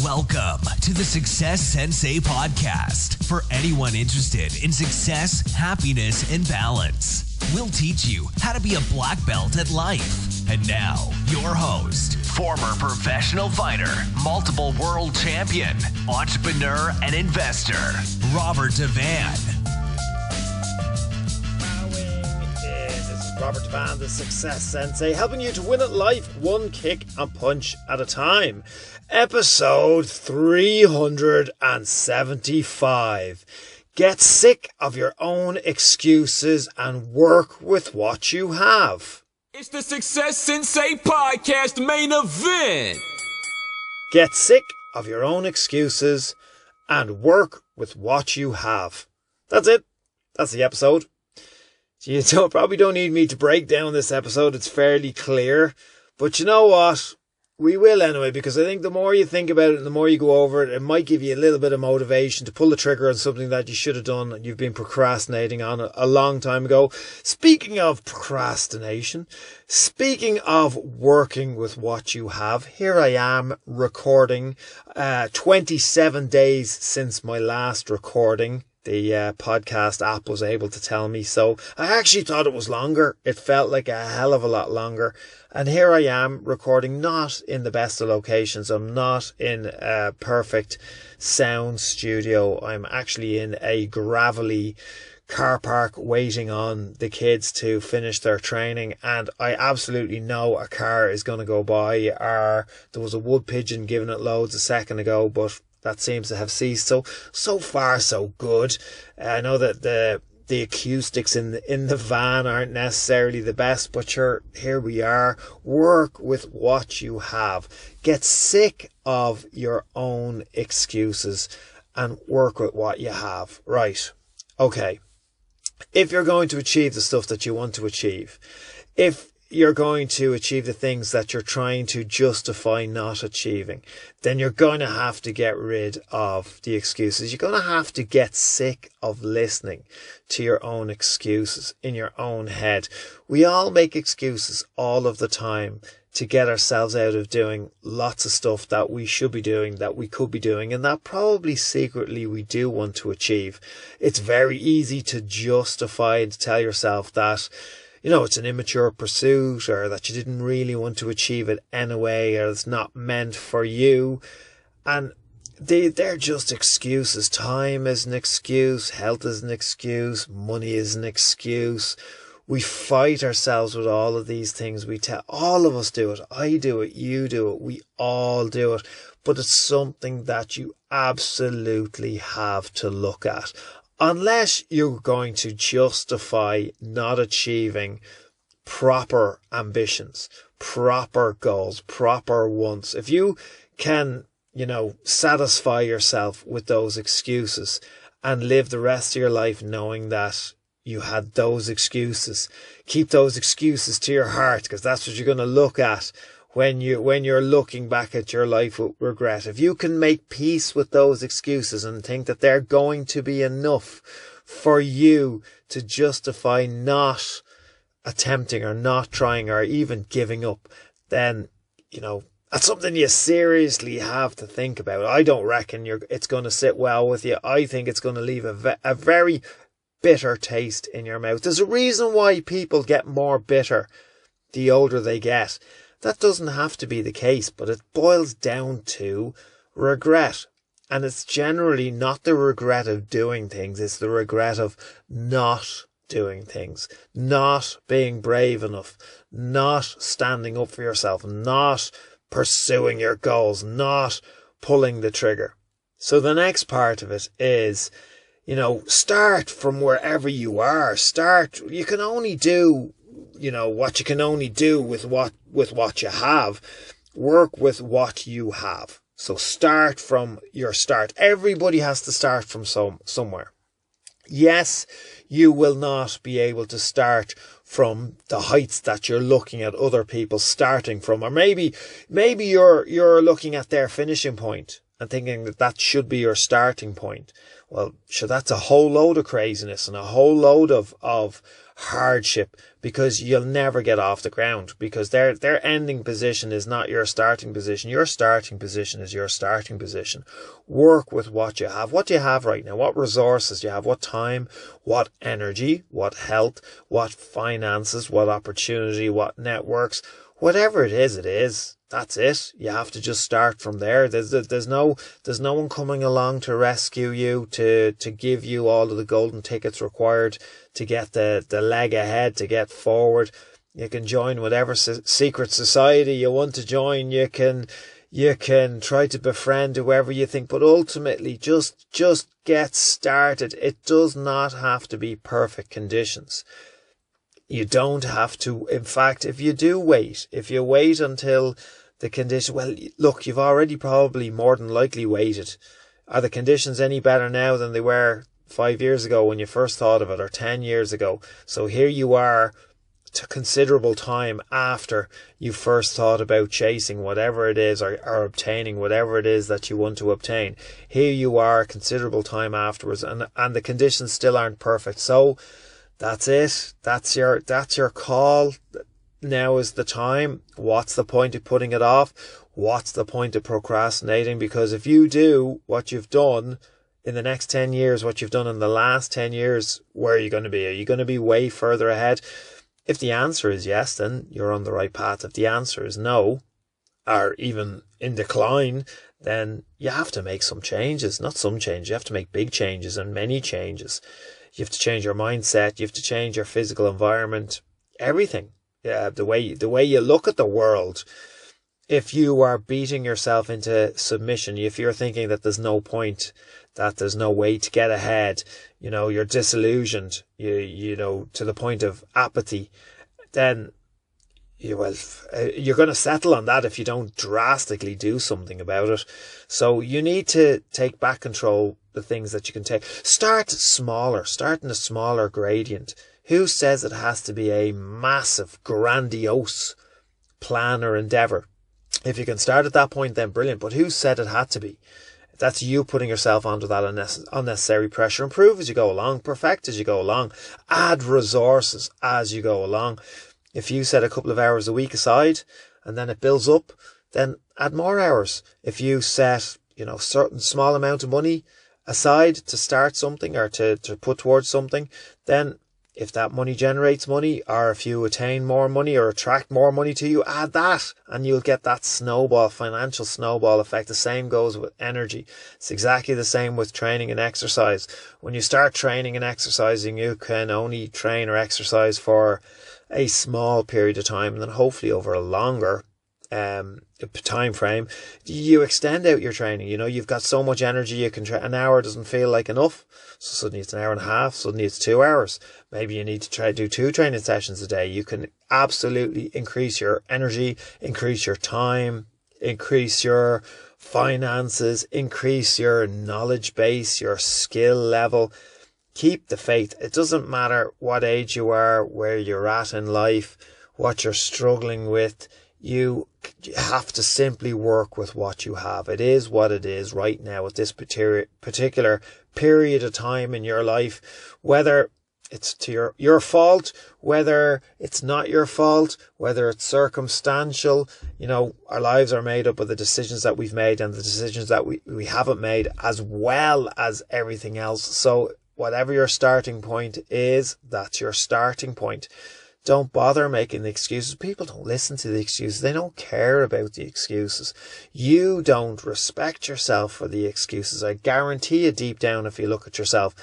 Welcome to the Success Sensei podcast for anyone interested in success, happiness, and balance. We'll teach you how to be a black belt at life. And now, your host, former professional fighter, multiple world champion, entrepreneur, and investor, Robert Devane. Robert Devane, the Success Sensei, helping you to win at life one kick and punch at a time. Episode 375. Get sick of your own excuses and work with what you have. It's the Success Sensei podcast main event. Get sick of your own excuses and work with what you have. That's it. That's the episode. You probably don't need me to break down this episode. It's fairly clear. But you know what? We will anyway, because I think the more you think about it and the more you go over it, it might give you a little bit of motivation to pull the trigger on something that you should have done and you've been procrastinating on a long time ago. Speaking of procrastination, speaking of working with what you have, here I am recording 27 days since my last recording. The podcast app was able to tell me. So I actually thought it was longer. It felt like a hell of a lot longer. And here I am recording, not in the best of locations. I'm not in a perfect sound studio. I'm actually in a gravelly car park waiting on the kids to finish their training. And I absolutely know a car is going to go by. There was a wood pigeon giving it loads a second ago, but that seems to have ceased. So far, so good. I know that the acoustics in the van aren't necessarily the best, but sure, here we are. Work with what you have. Get sick of your own excuses and work with what you have. Right. Okay. If you're going to achieve the stuff that you want to achieve, if you're going to achieve the things that you're trying to justify not achieving, then you're going to have to get rid of the excuses. You're going to have to get sick of listening to your own excuses in your own head. We all make excuses all of the time to get ourselves out of doing lots of stuff that we should be doing, that we could be doing, and that probably secretly we do want to achieve. It's very easy to justify and to tell yourself that, you know, it's an immature pursuit, or that you didn't really want to achieve it anyway, or it's not meant for you. And they're just excuses. Time is an excuse. Health is an excuse. Money is an excuse. We fight ourselves with all of these things. All of us do it. I do it. You do it. We all do it. But it's something that you absolutely have to look at. Unless you're going to justify not achieving proper ambitions, proper goals, proper wants. If you can, satisfy yourself with those excuses and live the rest of your life knowing that you had those excuses, keep those excuses to your heart, because that's what you're going to look at when you're looking back at your life with regret. If you can make peace with those excuses and think that they're going to be enough for you to justify not attempting or not trying or even giving up, then, that's something you seriously have to think about. I don't reckon it's going to sit well with you. I think it's going to leave a very bitter taste in your mouth. There's a reason why people get more bitter the older they get. That doesn't have to be the case, but it boils down to regret. And it's generally not the regret of doing things, it's the regret of not doing things, not being brave enough, not standing up for yourself, not pursuing your goals, not pulling the trigger. So the next part of it is, start from wherever you are. You can only do what you can only do with what you have. Work with what you have. So start from your start. Everybody has to start from somewhere. Yes, you will not be able to start from the heights that you're looking at other people starting from, or maybe you're looking at their finishing point and thinking that that should be your starting point. Well, sure, that's a whole load of craziness and a whole load of hardship, because you'll never get off the ground, because their ending position is not your starting position. Your starting position is your starting position. Work with what you have. What do you have right now? What resources do you have? What time? What energy? What health? What finances? What opportunity? What networks? Whatever it is. That's it. You have to just start from there. There's no one coming along to rescue you, to give you all of the golden tickets required to get the leg ahead, to get forward. You can join whatever secret society you want to join. You can try to befriend whoever you think, but ultimately just get started. It does not have to be perfect conditions. You don't have to. In fact, if you wait until the condition, well, look, you've already probably more than likely waited. Are the conditions any better now than they were 5 years ago when you first thought of it, or 10 years ago? So here you are, to considerable time after you first thought about chasing whatever it is, or obtaining whatever it is that you want to obtain. Here you are, considerable time afterwards, and the conditions still aren't perfect. So that's it. That's your call. Now is the time. What's the point of putting it off? What's the point of procrastinating? Because if you do what you've done in the next 10 years, what you've done in the last 10 years, where are you going to be? Are you going to be way further ahead? If the answer is yes, then you're on the right path. If the answer is no, or even in decline, then you have to make some changes. Not some changes. You have to make big changes, and many changes. You have to change your mindset. You have to change your physical environment. Everything. The way you look at the world. If you are beating yourself into submission, if you're thinking that there's no point, that there's no way to get ahead, you're disillusioned, to the point of apathy, then you're going to settle on that if you don't drastically do something about it. So you need to take back control, the things that you can take. Start smaller, start in a smaller gradient. Who says it has to be a massive, grandiose plan or endeavour? If you can start at that point, then brilliant. But who said it had to be? That's you putting yourself onto that unnecessary pressure. Improve as you go along. Perfect as you go along. Add resources as you go along. If you set a couple of hours a week aside and then it builds up, then add more hours. If you set, certain small amount of money aside to start something, or to put towards something, then if that money generates money, or if you attain more money or attract more money to you, add that, and you'll get that financial snowball effect. The same goes with energy. It's exactly the same with training and exercise. When you start training and exercising, you can only train or exercise for a small period of time, and then hopefully over a longer time frame, you extend out your training. You've got so much energy, you can an hour doesn't feel like enough, so suddenly it's an hour and a half, suddenly it's 2 hours. Maybe you need to try to do 2 training sessions a day. You can absolutely increase your energy, increase your time, increase your finances, increase your knowledge base, your skill level. Keep the faith. It doesn't matter what age you are, where you're at in life, what you're struggling with. You have to simply work with what you have. It is what it is right now at this particular period of time in your life, whether it's to your fault, whether it's not your fault, whether it's circumstantial. Our lives are made up of the decisions that we've made and the decisions that we haven't made, as well as everything else. So whatever your starting point is, that's your starting point. Don't bother making the excuses. People don't listen to the excuses. They don't care about the excuses. You don't respect yourself for the excuses. I guarantee you, deep down, if you look at yourself,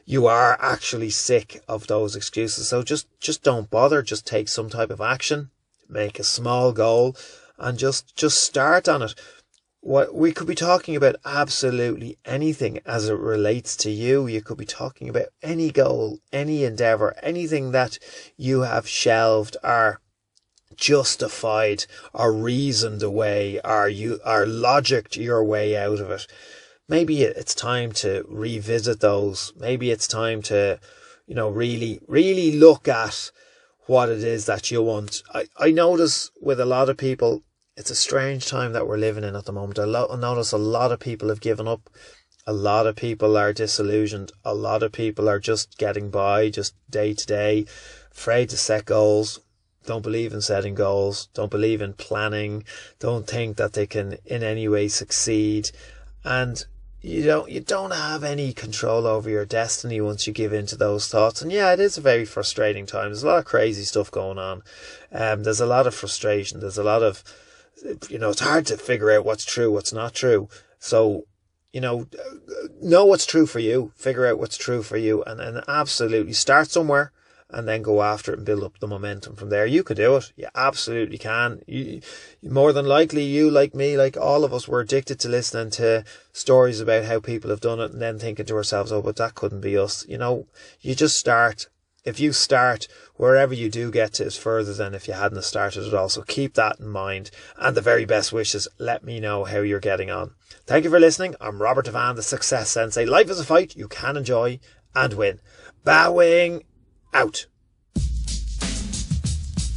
you are actually sick of those excuses. So just don't bother. Just take some type of action. Make a small goal and just start on it. What we could be talking about absolutely anything as it relates to you. You could be talking about any goal, any endeavour, anything that you have shelved or justified or reasoned away, or you are logicked your way out of it. Maybe it's time to revisit those. Maybe it's time to, really look at what it is that you want. I notice with a lot of people, it's a strange time that we're living in at the moment. I notice a lot of people have given up. A lot of people are disillusioned. A lot of people are just getting by, just day to day, afraid to set goals, don't believe in setting goals, don't believe in planning, don't think that they can in any way succeed. And you don't have any control over your destiny once you give in to those thoughts. And yeah, it is a very frustrating time. There's a lot of crazy stuff going on. There's a lot of frustration. There's a lot of, it's hard to figure out what's true, what's not true. So, know what's true for you, figure out what's true for you, and absolutely start somewhere and then go after it and build up the momentum from there. You could do it. You absolutely can. You more than likely, you, like me, like all of us, were addicted to listening to stories about how people have done it and then thinking to ourselves, oh, but that couldn't be us. You just start. If you start, wherever you do get to is further than if you hadn't started at all. So keep that in mind. And the very best wishes, let me know how you're getting on. Thank you for listening. I'm Robert Devane, the Success Sensei. Life is a fight you can enjoy and win. Bowing out.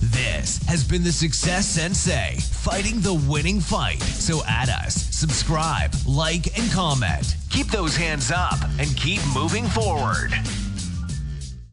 This has been the Success Sensei, fighting the winning fight. So add us, subscribe, like, and comment. Keep those hands up and keep moving forward.